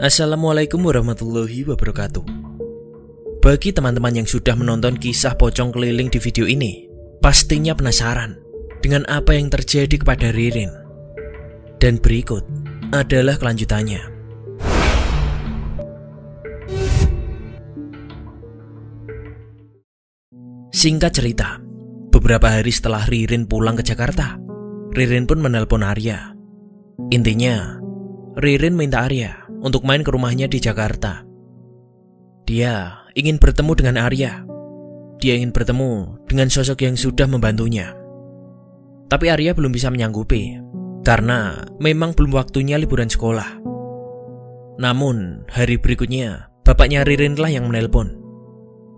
Assalamualaikum warahmatullahi wabarakatuh. Bagi teman-teman yang sudah menonton kisah pocong keliling di video ini, pastinya penasaran dengan apa yang terjadi kepada Ririn. Dan berikut adalah kelanjutannya. Singkat cerita, beberapa hari setelah Ririn pulang ke Jakarta, Ririn pun menelpon Arya. Intinya, Ririn minta Arya untuk main ke rumahnya di Jakarta. Dia ingin bertemu dengan Arya. Dia ingin bertemu dengan sosok yang sudah membantunya. Tapi Arya belum bisa menyanggupi, karena memang belum waktunya liburan sekolah. Namun, hari berikutnya, bapaknya Ririn lah yang menelpon.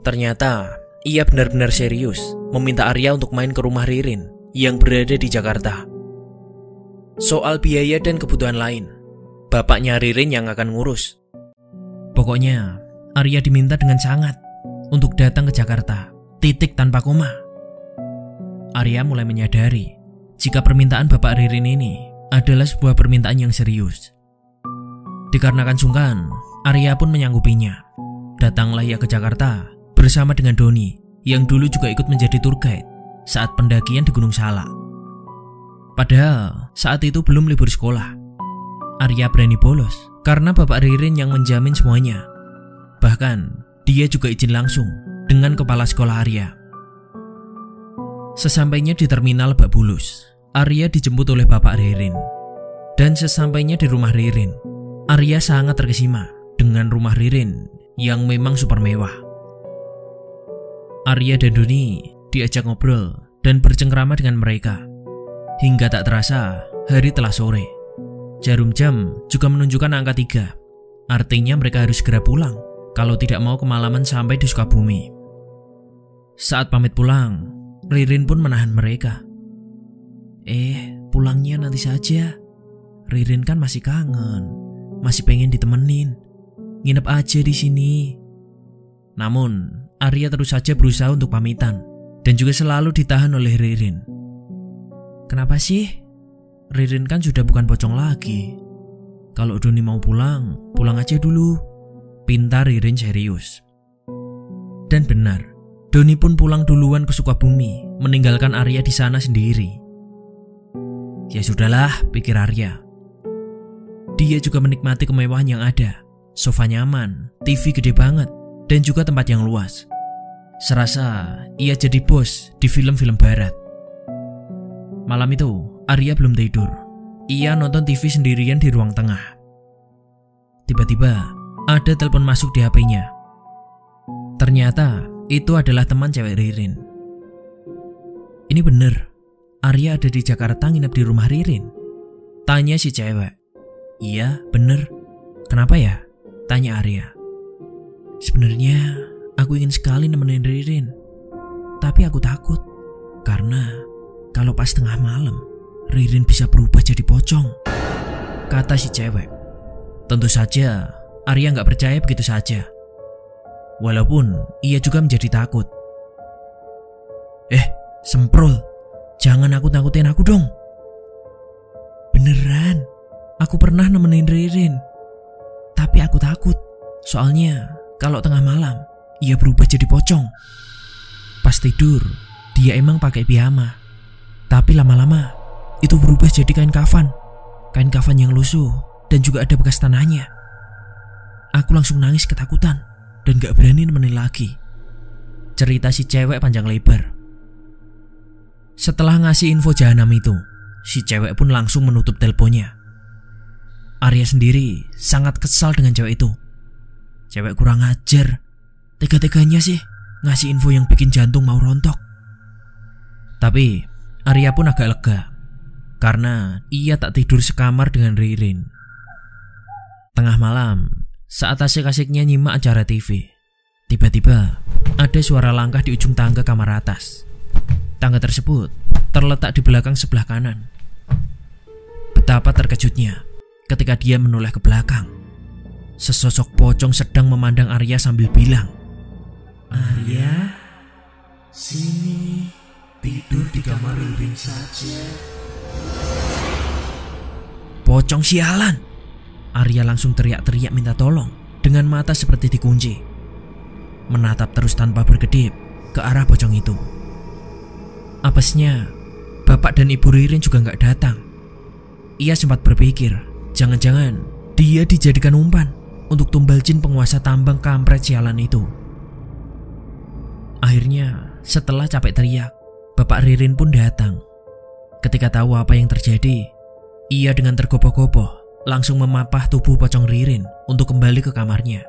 Ternyata, ia benar-benar serius meminta Arya untuk main ke rumah Ririn yang berada di Jakarta. Soal biaya dan kebutuhan lain, bapaknya Ririn yang akan ngurus. Pokoknya, Arya diminta dengan sangat untuk datang ke Jakarta, titik tanpa koma. Arya mulai menyadari jika permintaan bapak Ririn ini adalah sebuah permintaan yang serius. Dikarenakan sungkan, Arya pun menyanggupinya. Datanglah ia ke Jakarta bersama dengan Doni yang dulu juga ikut menjadi tour guide saat pendakian di Gunung Salak. Padahal saat itu belum libur sekolah. Arya berani bolos karena bapak Ririn yang menjamin semuanya. Bahkan dia juga izin langsung dengan kepala sekolah Arya. Sesampainya di terminal Lebak Bulus, Arya dijemput oleh bapak Ririn. Dan sesampainya di rumah Ririn, Arya sangat terkesima dengan rumah Ririn yang memang super mewah. Arya dan Doni diajak ngobrol dan bercengkrama dengan mereka. Hingga tak terasa, hari telah sore. Jarum jam juga menunjukkan angka 3. Artinya mereka harus segera pulang kalau tidak mau kemalaman sampai di Sukabumi. Saat pamit pulang, Ririn pun menahan mereka. Pulangnya nanti saja. Ririn kan masih kangen, masih pengen ditemenin. Nginep aja di sini. Namun, Arya terus saja berusaha untuk pamitan dan juga selalu ditahan oleh Ririn. Kenapa sih? Ririn kan sudah bukan pocong lagi. Kalau Doni mau pulang, pulang aja dulu. Pintar Ririn serius. Dan benar, Doni pun pulang duluan ke Sukabumi, meninggalkan Arya di sana sendiri. Ya sudahlah, pikir Arya. Dia juga menikmati kemewahan yang ada. Sofa nyaman, TV gede banget, dan juga tempat yang luas. Serasa ia jadi bos di film-film barat. Malam itu, Arya belum tidur. Ia nonton TV sendirian di ruang tengah. Tiba-tiba, ada telepon masuk di HP-nya. Ternyata, itu adalah teman cewek Ririn. Ini bener, Arya ada di Jakarta nginep di rumah Ririn? Tanya si cewek. Iya, bener. Kenapa ya? Tanya Arya. Sebenarnya, aku ingin sekali nemenin Ririn. Tapi aku takut. Karena kalau pas tengah malam, Ririn bisa berubah jadi pocong. Kata si cewek. Tentu saja, Arya gak percaya begitu saja. Walaupun ia juga menjadi takut. Semprol. Jangan nakut-nakutin aku dong. Beneran, aku pernah nemenin Ririn. Tapi aku takut. Soalnya kalau tengah malam, ia berubah jadi pocong. Pas tidur, dia emang pakai piyama. Tapi lama-lama, itu berubah jadi kain kafan. Kain kafan yang lusuh dan juga ada bekas tanahnya. Aku langsung nangis ketakutan dan gak berani nemenin lagi. Cerita si cewek panjang lebar. Setelah ngasih info jahanam itu, si cewek pun langsung menutup teleponnya. Arya sendiri sangat kesal dengan cewek itu. Cewek kurang ajar. Tega-teganya sih ngasih info yang bikin jantung mau rontok. Tapi Arya pun agak lega karena ia tak tidur sekamar dengan Ririn. Tengah malam, saat asik-asiknya nyimak acara TV, tiba-tiba ada suara langkah di ujung tangga kamar atas. Tangga tersebut terletak di belakang sebelah kanan. Betapa terkejutnya ketika dia menoleh ke belakang. Sesosok pocong sedang memandang Arya sambil bilang, "Arya, sini, tidur di kamar Ririn saja." Pocong sialan. Arya langsung teriak-teriak minta tolong dengan mata seperti dikunci. Menatap terus tanpa berkedip ke arah pocong itu. Apesnya, bapak dan ibu Ririn juga gak datang. Ia sempat berpikir, jangan-jangan dia dijadikan umpan untuk tumbal jin penguasa tambang kampret sialan itu. Akhirnya, setelah capek teriak, bapak Ririn pun datang. Ketika tahu apa yang terjadi, ia dengan tergopoh-gopoh langsung memapah tubuh pocong Ririn untuk kembali ke kamarnya.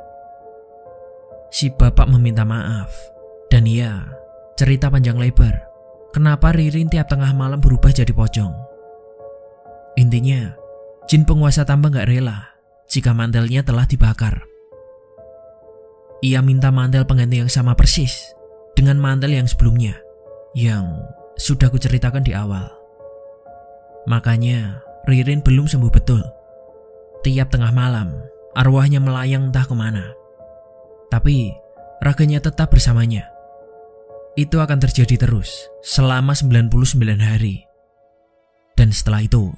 Si bapak meminta maaf, dan ia cerita panjang lebar kenapa Ririn tiap tengah malam berubah jadi pocong. Intinya, jin penguasa tambang gak rela jika mantelnya telah dibakar. Ia minta mantel pengganti yang sama persis dengan mantel yang sebelumnya, yang sudah kuceritakan di awal. Makanya Ririn belum sembuh betul. Tiap tengah malam, arwahnya melayang entah kemana. Tapi, raganya tetap bersamanya. Itu akan terjadi terus selama 99 hari. Dan setelah itu,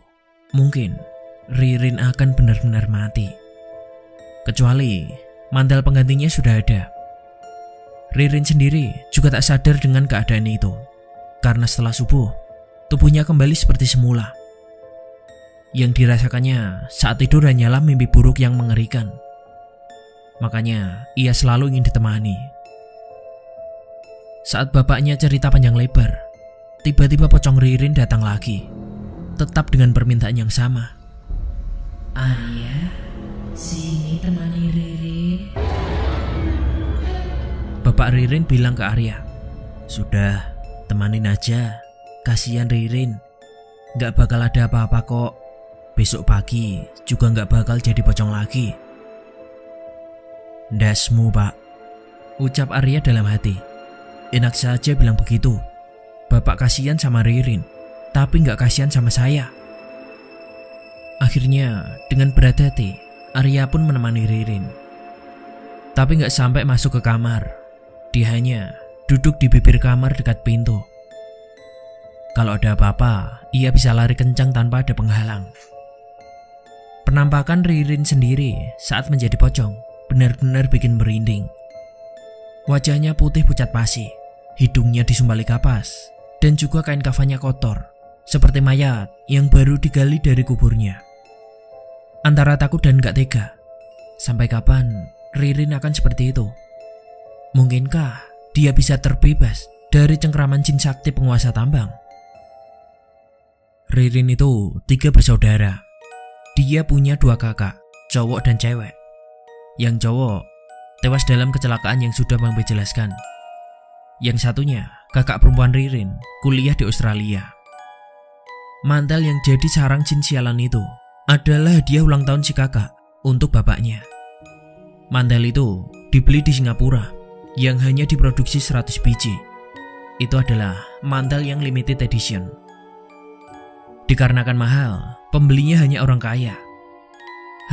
mungkin Ririn akan benar-benar mati. Kecuali, mantel penggantinya sudah ada. Ririn sendiri juga tak sadar dengan keadaan itu. Karena setelah subuh, tubuhnya kembali seperti semula. Yang dirasakannya saat tidur hanyalah mimpi buruk yang mengerikan. Makanya ia selalu ingin ditemani. Saat bapaknya cerita panjang lebar, tiba-tiba pocong Ririn datang lagi, tetap dengan permintaan yang sama. Arya, sini temani Ririn. Bapak Ririn bilang ke Arya, sudah, temanin aja, kasihan Ririn, gak bakal ada apa-apa kok. Besok pagi juga gak bakal jadi pocong lagi. Ndasmu pak, ucap Arya dalam hati. Enak saja bilang begitu. Bapak kasihan sama Ririn, tapi gak kasihan sama saya. Akhirnya dengan berat hati, Arya pun menemani Ririn. Tapi gak sampai masuk ke kamar. Dia hanya duduk di bibir kamar dekat pintu. Kalau ada apa-apa, ia bisa lari kencang tanpa ada penghalang. Penampakan Ririn sendiri saat menjadi pocong benar-benar bikin merinding. Wajahnya putih pucat pasi, hidungnya disumbali kapas, dan juga kain kafannya kotor, seperti mayat yang baru digali dari kuburnya. Antara takut dan gak tega, sampai kapan Ririn akan seperti itu? Mungkinkah dia bisa terbebas dari cengkraman jin sakti penguasa tambang? Ririn itu 3 bersaudara. Dia punya 2 kakak, cowok dan cewek. Yang cowok tewas dalam kecelakaan yang sudah Bang B jelaskan. Yang satunya, kakak perempuan Ririn, kuliah di Australia. Mantel yang jadi sarang jin sialan itu adalah hadiah ulang tahun si kakak untuk bapaknya. Mantel itu dibeli di Singapura yang hanya diproduksi 100 biji. Itu adalah mantel yang limited edition. Dikarenakan mahal, pembelinya hanya orang kaya.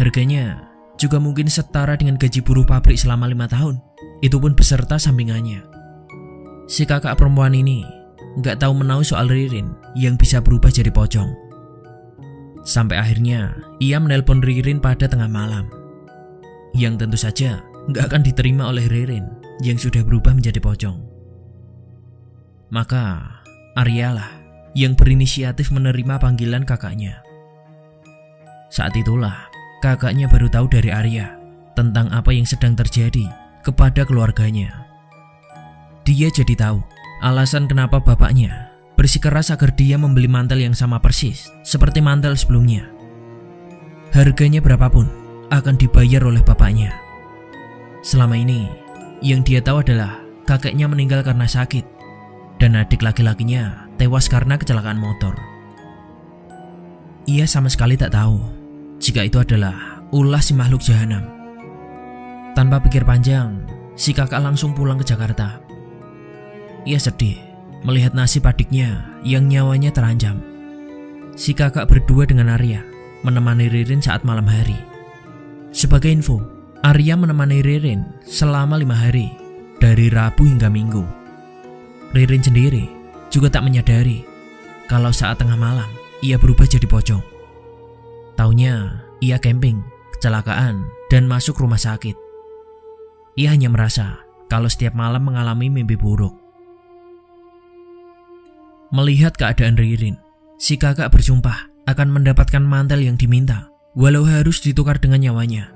Harganya juga mungkin setara dengan gaji buruh pabrik selama 5 tahun. Itu pun beserta sampingannya. Si kakak perempuan ini gak tahu menau soal Ririn yang bisa berubah jadi pocong. Sampai akhirnya ia menelpon Ririn pada tengah malam, yang tentu saja gak akan diterima oleh Ririn yang sudah berubah menjadi pocong. Maka Arya lah yang berinisiatif menerima panggilan kakaknya. Saat itulah kakaknya baru tahu dari Arya tentang apa yang sedang terjadi kepada keluarganya. Dia jadi tahu alasan kenapa bapaknya bersikeras agar dia membeli mantel yang sama persis seperti mantel sebelumnya. Harganya berapapun akan dibayar oleh bapaknya. Selama ini yang dia tahu adalah kakeknya meninggal karena sakit dan adik laki-lakinya tewas karena kecelakaan motor. Ia sama sekali tak tahu jika itu adalah ulah si makhluk jahanam. Tanpa pikir panjang, si kakak langsung pulang ke Jakarta. Ia sedih melihat nasib adiknya yang nyawanya terancam. Si kakak berdua dengan Arya menemani Ririn saat malam hari. Sebagai info, Arya menemani Ririn selama 5 hari, dari Rabu hingga Minggu. Ririn sendiri juga tak menyadari kalau saat tengah malam ia berubah jadi pocong. Taunya ia camping kecelakaan, dan masuk rumah sakit. Ia hanya merasa kalau setiap malam mengalami mimpi buruk. Melihat keadaan Ririn, si kakak bersumpah akan mendapatkan mantel yang diminta, walau harus ditukar dengan nyawanya.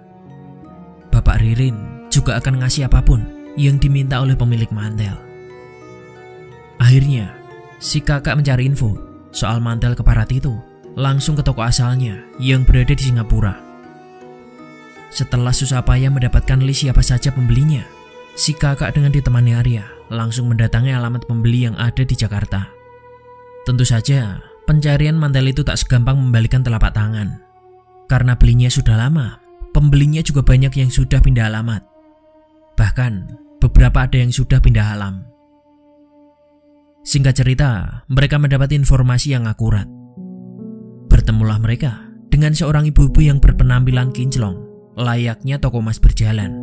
Bapak Ririn juga akan ngasih apapun yang diminta oleh pemilik mantel. Akhirnya, si kakak mencari info soal mantel keparat itu langsung ke toko asalnya yang berada di Singapura. Setelah susah payah mendapatkan list siapa saja pembelinya, si kakak dengan ditemani Arya langsung mendatangi alamat pembeli yang ada di Jakarta. Tentu saja, pencarian mantel itu tak segampang membalikan telapak tangan. Karena belinya sudah lama, pembelinya juga banyak yang sudah pindah alamat. Bahkan, beberapa ada yang sudah pindah alam. Singkat cerita, mereka mendapat informasi yang akurat. Bertemulah mereka dengan seorang ibu-ibu yang berpenampilan kinclong, layaknya toko emas berjalan.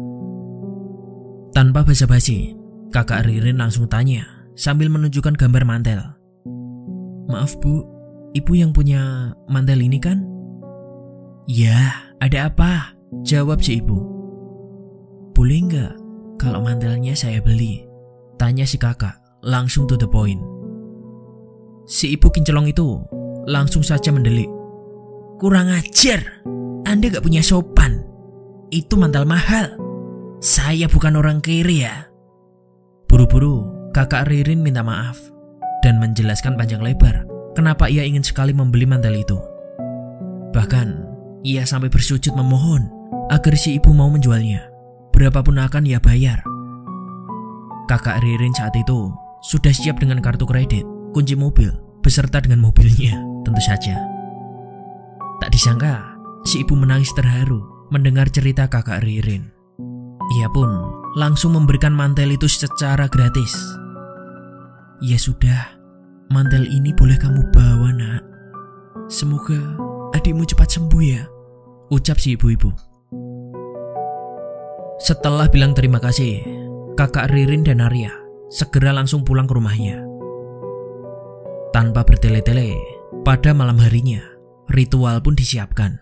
Tanpa basa-basi, kakak Ririn langsung tanya sambil menunjukkan gambar mantel. "Maaf bu, ibu yang punya mantel ini kan?" "Ya, ada apa?" jawab si ibu. "Boleh nggak kalau mantelnya saya beli?" tanya si kakak, langsung to the point. Si ibu kinclong itu langsung saja mendelik. "Kurang ajar, Anda gak punya sopan. Itu mantel mahal. Saya bukan orang kiri ya." Buru-buru kakak Ririn minta maaf dan menjelaskan panjang lebar kenapa ia ingin sekali membeli mantel itu. Bahkan ia sampai bersujud memohon agar si ibu mau menjualnya. Berapapun akan ia bayar. Kakak Ririn saat itu sudah siap dengan kartu kredit, kunci mobil, beserta dengan mobilnya, tentu saja. Tak disangka, si ibu menangis terharu mendengar cerita kakak Ririn. Ia pun langsung memberikan mantel itu secara gratis. "Ya sudah, mantel ini boleh kamu bawa nak. Semoga adikmu cepat sembuh ya," ucap si ibu-ibu. Setelah bilang terima kasih, kakak Ririn dan Arya segera langsung pulang ke rumahnya. Tanpa bertele-tele, pada malam harinya, ritual pun disiapkan.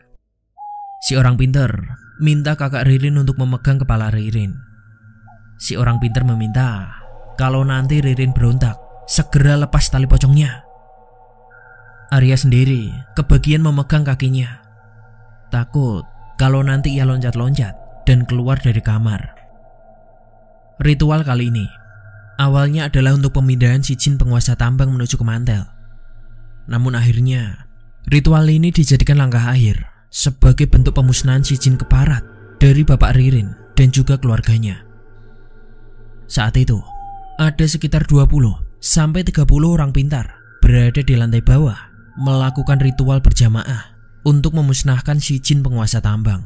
Si orang pintar minta kakak Ririn untuk memegang kepala Ririn. Si orang pintar meminta kalau nanti Ririn berontak, segera lepas tali pocongnya. Arya sendiri kebagian memegang kakinya. Takut kalau nanti ia loncat-loncat dan keluar dari kamar. Ritual kali ini awalnya adalah untuk pemindahan si jin penguasa tambang menuju ke mantel. Namun akhirnya, ritual ini dijadikan langkah akhir sebagai bentuk pemusnahan si jin keparat dari bapak Ririn dan juga keluarganya. Saat itu, ada sekitar 20-30 orang pintar berada di lantai bawah melakukan ritual berjamaah untuk memusnahkan si jin penguasa tambang.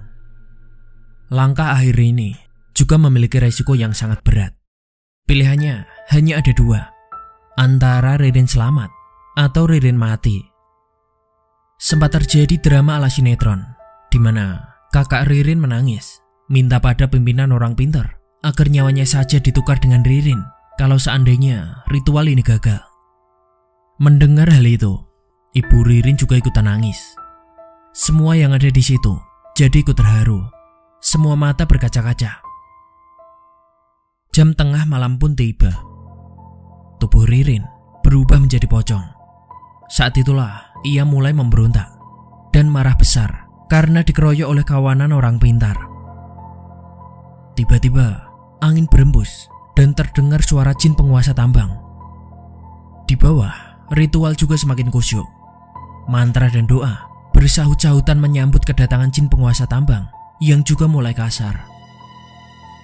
Langkah akhir ini juga memiliki resiko yang sangat berat. Pilihannya hanya ada dua, antara Ririn selamat atau Ririn mati. Sempat terjadi drama ala sinetron, di mana kakak Ririn menangis, minta pada pimpinan orang pintar agar nyawanya saja ditukar dengan Ririn kalau seandainya ritual ini gagal. Mendengar hal itu, ibu Ririn juga ikutan nangis. Semua yang ada di situ jadi ikut terharu. Semua mata berkaca-kaca. Jam tengah malam pun tiba. Tubuh Ririn berubah menjadi pocong. Saat itulah ia mulai memberontak dan marah besar karena dikeroyok oleh kawanan orang pintar. Tiba-tiba angin berembus dan terdengar suara jin penguasa tambang. Di bawah, ritual juga semakin khusyuk. Mantra dan doa bersahut-sahutan menyambut kedatangan jin penguasa tambang yang juga mulai kasar.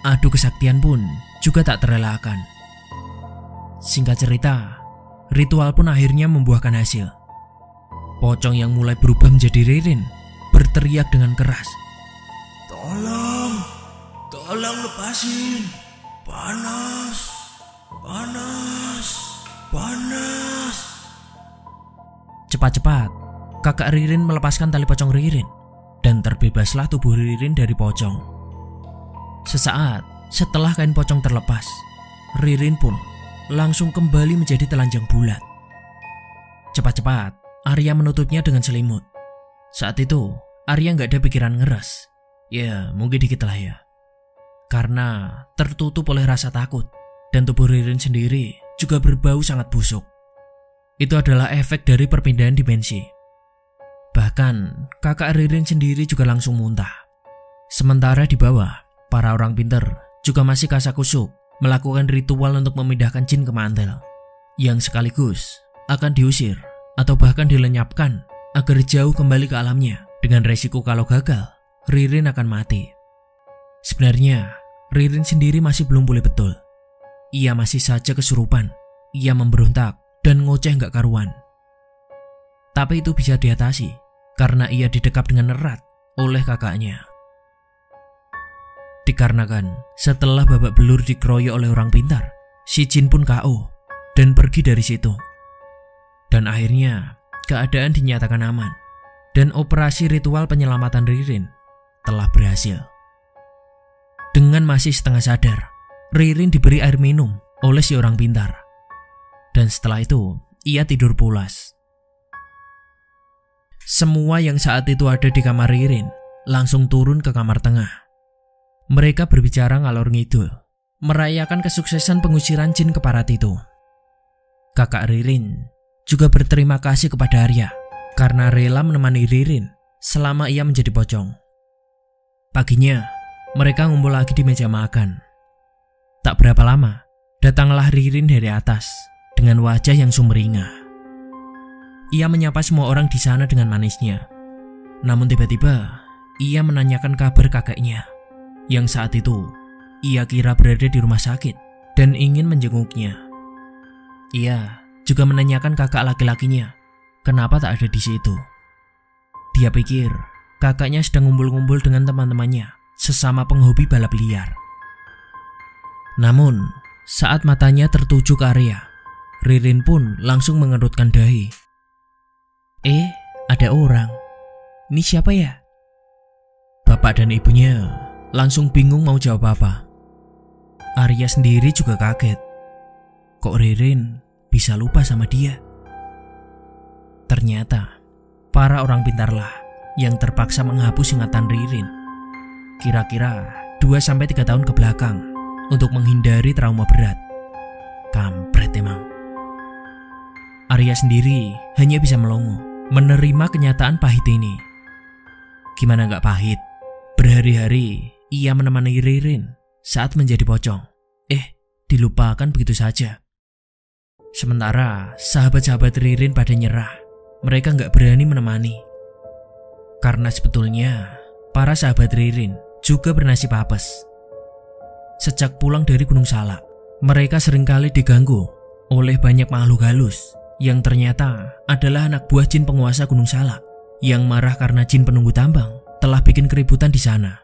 Adu kesaktian pun juga tak terelakkan. Singkat cerita, ritual pun akhirnya membuahkan hasil. Pocong yang mulai berubah menjadi Ririn berteriak dengan keras, Tolong lepasin, panas, panas, panas." Cepat-cepat, kakak Ririn melepaskan tali pocong Ririn dan terbebaslah tubuh Ririn dari pocong. Sesaat setelah kain pocong terlepas, Ririn pun langsung kembali menjadi telanjang bulat. Cepat-cepat, Arya menutupnya dengan selimut. Saat itu, Arya nggak ada pikiran ngeres. Ya, mungkin dikit lah ya. Karena tertutup oleh rasa takut dan tubuh Ririn sendiri juga berbau sangat busuk. Itu adalah efek dari perpindahan dimensi. Bahkan kakak Ririn sendiri juga langsung muntah. Sementara di bawah, para orang pintar juga masih kasakusuk melakukan ritual untuk memindahkan jin ke mantel, yang sekaligus akan diusir atau bahkan dilenyapkan agar jauh kembali ke alamnya, dengan resiko kalau gagal, Ririn akan mati. Sebenarnya, Ririn sendiri masih belum pulih betul. Ia masih saja kesurupan, ia memberontak dan ngoceh gak karuan. Tapi itu bisa diatasi karena ia didekap dengan erat oleh kakaknya. Dikarenakan setelah babak belur dikeroyok oleh orang pintar, si jin pun KO dan pergi dari situ. Dan akhirnya keadaan dinyatakan aman dan operasi ritual penyelamatan Ririn telah berhasil. Dengan masih setengah sadar, Ririn diberi air minum oleh si orang pintar. Dan setelah itu, ia tidur pulas. Semua yang saat itu ada di kamar Ririn langsung turun ke kamar tengah. Mereka berbicara ngalor ngidul, merayakan kesuksesan pengusiran jin keparat itu. Kakak Ririn juga berterima kasih kepada Arya karena rela menemani Ririn selama ia menjadi pocong. Paginya, mereka ngumpul lagi di meja makan. Tak berapa lama, datanglah Ririn dari atas dengan wajah yang sumringah. Ia menyapa semua orang di sana dengan manisnya. Namun tiba-tiba, ia menanyakan kabar kakeknya, yang saat itu ia kira berada di rumah sakit dan ingin menjenguknya. Ia juga menanyakan kakak laki-lakinya, kenapa tak ada di situ. Dia pikir kakaknya sedang ngumpul-ngumpul dengan teman-temannya, sesama penghobi balap liar. Namun, saat matanya tertuju ke Arya, Ririn pun langsung mengerutkan dahi. Ada orang. Ini siapa ya? Bapak dan ibunya langsung bingung mau jawab apa. Arya sendiri juga kaget. Kok Ririn bisa lupa sama dia? Ternyata, para orang pintarlah yang terpaksa menghapus ingatan Ririn kira-kira 2-3 tahun ke belakang untuk menghindari trauma berat. Kampret emang. Arya sendiri hanya bisa melongo menerima kenyataan pahit ini. Gimana gak pahit? Berhari-hari ia menemani Ririn saat menjadi pocong. Dilupakan begitu saja. Sementara sahabat-sahabat Ririn pada nyerah. Mereka gak berani menemani. Karena sebetulnya para sahabat Ririn juga bernasib apes. Sejak pulang dari Gunung Salak, mereka seringkali diganggu oleh banyak makhluk halus yang ternyata adalah anak buah jin penguasa Gunung Salak yang marah karena jin penunggu tambang telah bikin keributan di sana.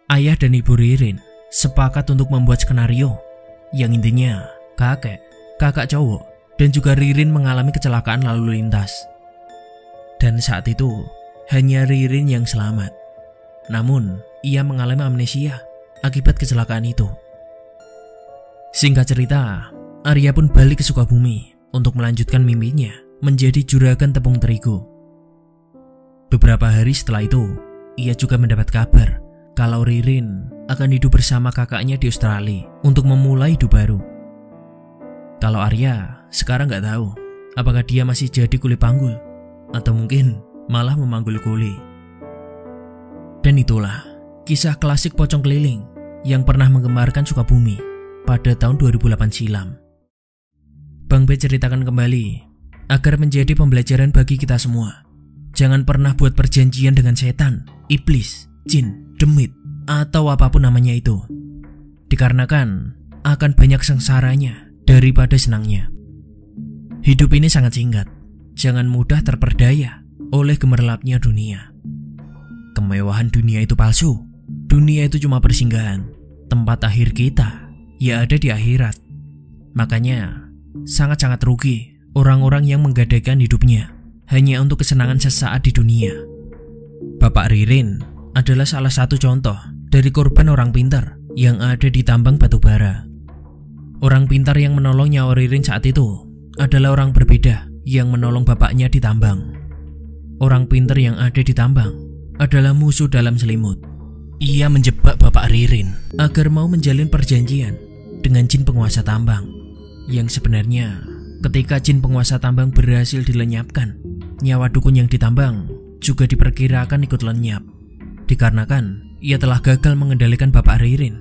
Ayah dan ibu Ririn sepakat untuk membuat skenario yang intinya kakak cowok dan juga Ririn mengalami kecelakaan lalu lintas. Dan saat itu hanya Ririn yang selamat. Namun ia mengalami amnesia akibat kecelakaan itu. Singkat cerita, Arya pun balik ke Sukabumi untuk melanjutkan mimpinya menjadi juragan tepung terigu. Beberapa hari setelah itu, ia juga mendapat kabar kalau Ririn akan hidup bersama kakaknya di Australia untuk memulai hidup baru. Kalau Arya sekarang gak tahu apakah dia masih jadi kuli panggul atau mungkin malah memanggul kuli. Dan itulah kisah klasik pocong keliling yang pernah menggemarkan Sukabumi pada tahun 2008 silam. Bang B ceritakan kembali agar menjadi pembelajaran bagi kita semua. Jangan pernah buat perjanjian dengan setan, iblis, jin, demit, atau apapun namanya itu. Dikarenakan akan banyak sengsaranya daripada senangnya. Hidup ini sangat singkat. Jangan mudah terperdaya oleh gemerlapnya dunia. Kemewahan dunia itu palsu. Dunia itu cuma persinggahan. Tempat akhir kita ya ada di akhirat. Makanya sangat-sangat rugi orang-orang yang menggadaikan hidupnya hanya untuk kesenangan sesaat di dunia. Bapak Ririn adalah salah satu contoh dari korban orang pintar yang ada di tambang batubara. Orang pintar yang menolong nyawa Ririn saat itu adalah orang berbeda yang menolong bapaknya di tambang. Orang pintar yang ada di tambang adalah musuh dalam selimut. Ia menjebak Bapak Ririn agar mau menjalin perjanjian dengan jin penguasa tambang. Yang sebenarnya ketika jin penguasa tambang berhasil dilenyapkan, nyawa dukun yang ditambang juga diperkirakan ikut lenyap, dikarenakan ia telah gagal mengendalikan Bapak Ririn,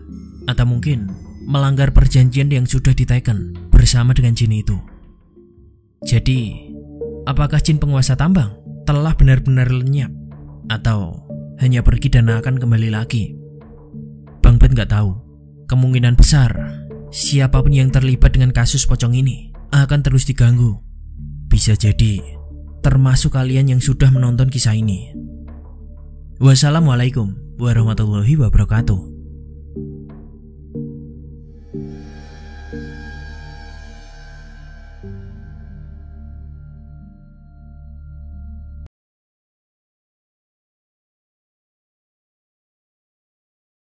atau mungkin melanggar perjanjian yang sudah diteken bersama dengan jin itu. Jadi, apakah jin penguasa tambang telah benar-benar lenyap atau hanya pergi dan akan kembali lagi? Bang Ben gak tahu. Kemungkinan besar siapapun yang terlibat dengan kasus pocong ini akan terus diganggu. Bisa jadi termasuk kalian yang sudah menonton kisah ini. Wassalamualaikum warahmatullahi wabarakatuh.